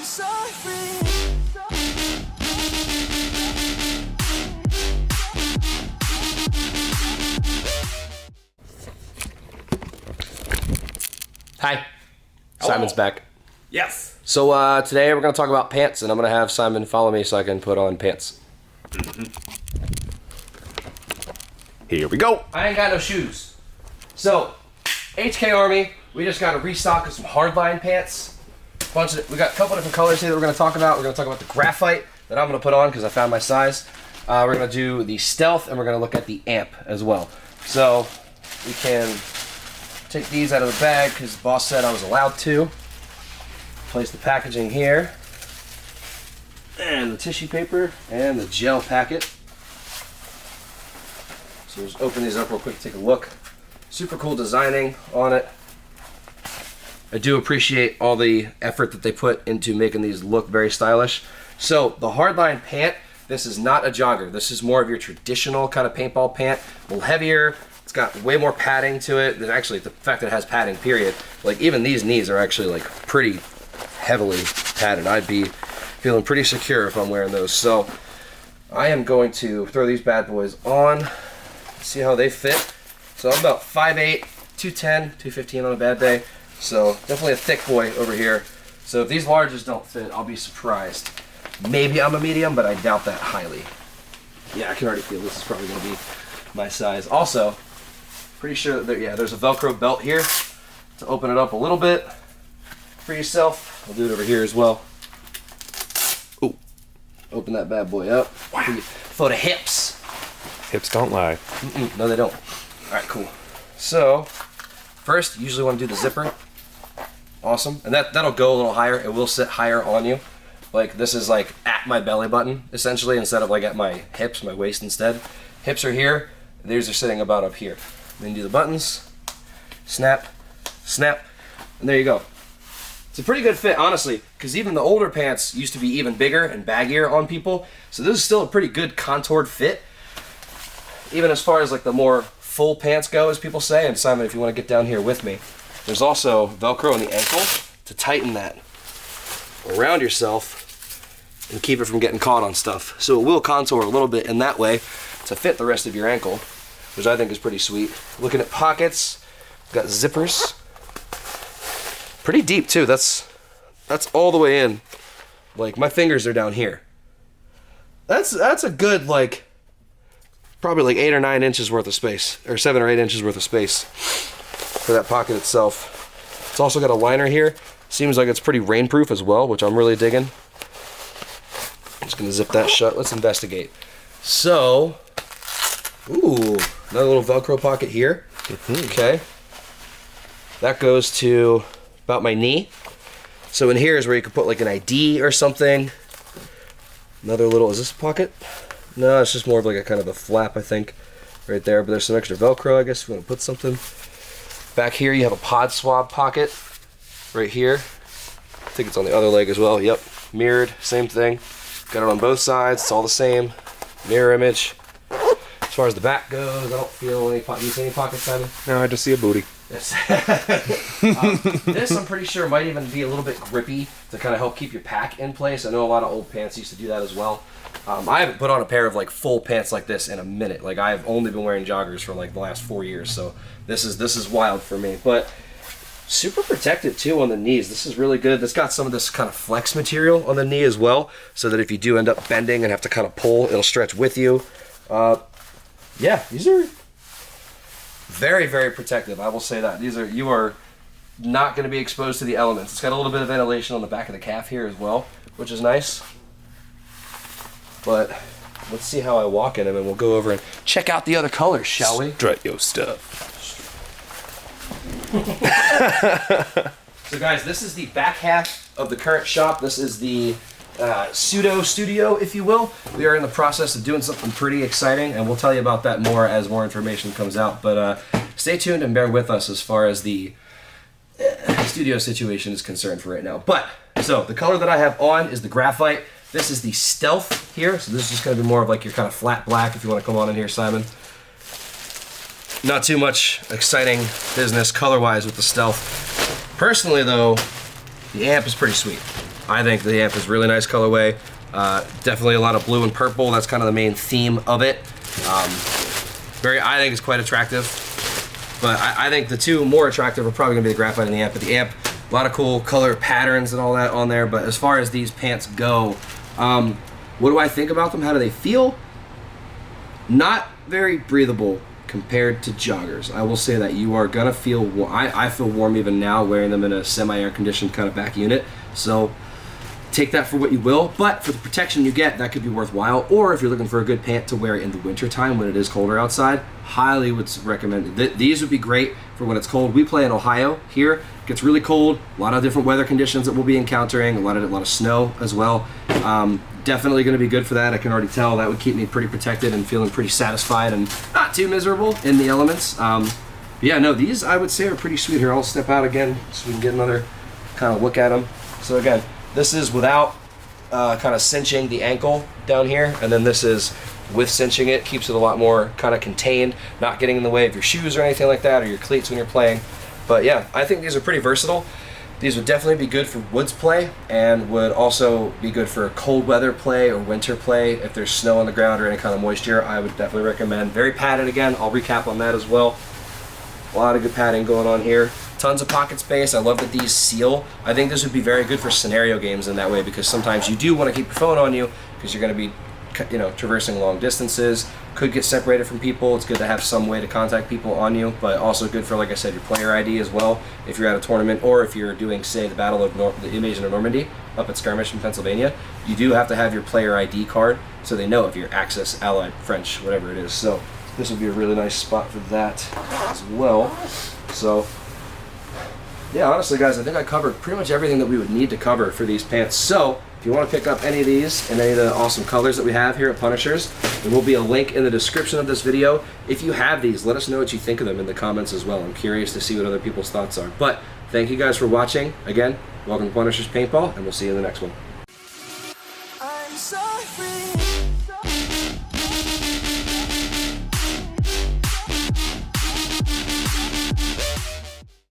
Hi, Simon's back. Yes. So today we're going to talk about pants, and I'm going to have Simon follow me so I can put on pants. Here we go. I ain't got no shoes. So, HK Army, we just got a restock of some hardline pants. We got a couple different colors here that we're going to talk about. We're going to talk about the graphite that I'm going to put on because I found my size. We're going to do the stealth, and we're going to look at the amp as well. So, we can take these out of the bag because the boss said I was allowed to. Place the packaging here. And the tissue paper and the gel packet. So we'll just open these up real quick, take a look. Super cool designing on it. I do appreciate all the effort that they put into making these look very stylish. So the hardline pant, this is not a jogger. This is more of your traditional kind of paintball pant. A little heavier. It's got way more padding to it. There's actually the fact that it has padding, period. Like even these knees are actually like pretty heavily padded. I'd be feeling pretty secure if I'm wearing those. So I am going to throw these bad boys on, see how they fit. So I'm about 5'8", 210, 215 on a bad day. So definitely a thick boy over here. So if these larges don't fit, I'll be surprised. Maybe I'm a medium, but I doubt that highly. Yeah, I can already feel this is probably going to be my size. Also, pretty sure that there's a Velcro belt here to open it up a little bit for yourself. I'll do it over here as well. Ooh, open that bad boy up. Wow. For the hips. Hips don't lie. No, they don't. All right, cool. So, first, you usually want to do the zipper. Awesome. And that'll go a little higher. It will sit higher on you. Like, this is like at my belly button, essentially, instead of like at my hips, my waist instead. Hips are here. These are sitting about up here. Then do the buttons. Snap. Snap. And there you go. It's a pretty good fit, honestly, because even the older pants used to be even bigger and baggier on people. So this is still a pretty good contoured fit. Even as far as like the more full pants go, as people say. And Simon, if you want to get down here with me, there's also Velcro on the ankle to tighten that around yourself and keep it from getting caught on stuff. So it will contour a little bit in that way to fit the rest of your ankle, which I think is pretty sweet. Looking at pockets, got zippers. Pretty deep too. That's all the way in. Like my fingers are down here. That's a good like probably like 8 or 9 inches worth of space, or 7 or 8 inches worth of space for that pocket itself. It's also got a liner here. Seems like it's pretty rainproof as well, which I'm really digging. I'm just gonna zip that shut. Let's investigate. So, ooh, another little Velcro pocket here. Okay. That goes to about my knee. So in here is where you could put like an ID or something. Another little, is this a pocket? No, it's just more of like a kind of a flap, I think, right there. But there's some extra Velcro, I guess, if you want to put something. Back here you have a pod swab pocket right here. I think it's on the other leg as well. Yep, mirrored, same thing. Got it on both sides, it's all the same. Mirror image. As far as the back goes, I don't feel any pockets. Do you see any pockets, Simon? No, I just see a booty. Yes. This, I'm pretty sure, might even be a little bit grippy to kind of help keep your pack in place. I know a lot of old pants used to do that as well. I haven't put on a pair of like full pants like this in a minute. Like I've only been wearing joggers for like the last 4 years, so this is wild for me. But super protective too on the knees. This is really good. It's got some of this kind of flex material on the knee as well, so that if you do end up bending and have to kind of pull, it'll stretch with you. Yeah, these are very, very protective. I will say that. You are not going to be exposed to the elements. It's got a little bit of ventilation on the back of the calf here as well, which is nice. But let's see how I walk in them, and we'll go over and check out the other colors, shall we? Strut your stuff. So guys, this is the back half of the current shop. This is the pseudo studio, if you will. We are in the process of doing something pretty exciting, and we'll tell you about that more as more information comes out. But stay tuned and bear with us as far as the studio situation is concerned for right now. But so the color that I have on is the graphite. This is the stealth here, so this is just going to be more of like your kind of flat black if you want to come on in here, Simon. Not too much exciting business color-wise with the stealth. Personally though, the amp is pretty sweet. I think the amp is really nice colorway. Definitely a lot of blue and purple. That's kind of the main theme of it. I think it's quite attractive. But I think the two more attractive are probably gonna be the graphite and the amp. But the amp, a lot of cool color patterns and all that on there. But as far as these pants go, what do I think about them? How do they feel? Not very breathable compared to joggers. I will say that you are gonna feel warm. I feel warm even now wearing them in a semi-air conditioned kind of back unit. So take that for what you will, but for the protection you get, that could be worthwhile. Or if you're looking for a good pant to wear in the winter time when it is colder outside, highly would recommend it. These would be great for when it's cold. We play in Ohio here. It gets really cold, a lot of different weather conditions that we'll be encountering, a lot of snow as well. Definitely going to be good for that. I can already tell that would keep me pretty protected and feeling pretty satisfied and not too miserable in the elements. Yeah, no, these I would say are pretty sweet. Here, I'll step out again so we can get another kind of look at them. So again, this is without kind of cinching the ankle down here, and then this is with cinching it. Keeps it a lot more kind of contained, not getting in the way of your shoes or anything like that, or your cleats when you're playing. But yeah, I think these are pretty versatile. These would definitely be good for woods play, and would also be good for cold weather play or winter play. If there's snow on the ground or any kind of moisture, I would definitely recommend. Very padded again, I'll recap on that as well. A lot of good padding going on here. Tons of pocket space. I love that these seal. I think this would be very good for scenario games in that way, because sometimes you do want to keep your phone on you because you're going to be, you know, traversing long distances. Could get separated from people. It's good to have some way to contact people on you, but also good for, like I said, your player ID as well. If you're at a tournament, or if you're doing, say, the Battle of the Invasion of Normandy up at Skirmish in Pennsylvania, you do have to have your player ID card so they know if you're Axis, Allied, French, whatever it is. So this would be a really nice spot for that as well. So yeah, honestly guys, I think I covered pretty much everything that we would need to cover for these pants. So if you want to pick up any of these and any of the awesome colors that we have here at Punishers, there will be a link in the description of this video. If you have these, let us know what you think of them in the comments as well. I'm curious to see what other people's thoughts are. But thank you guys for watching. Again, welcome to Punishers Paintball, and we'll see you in the next one.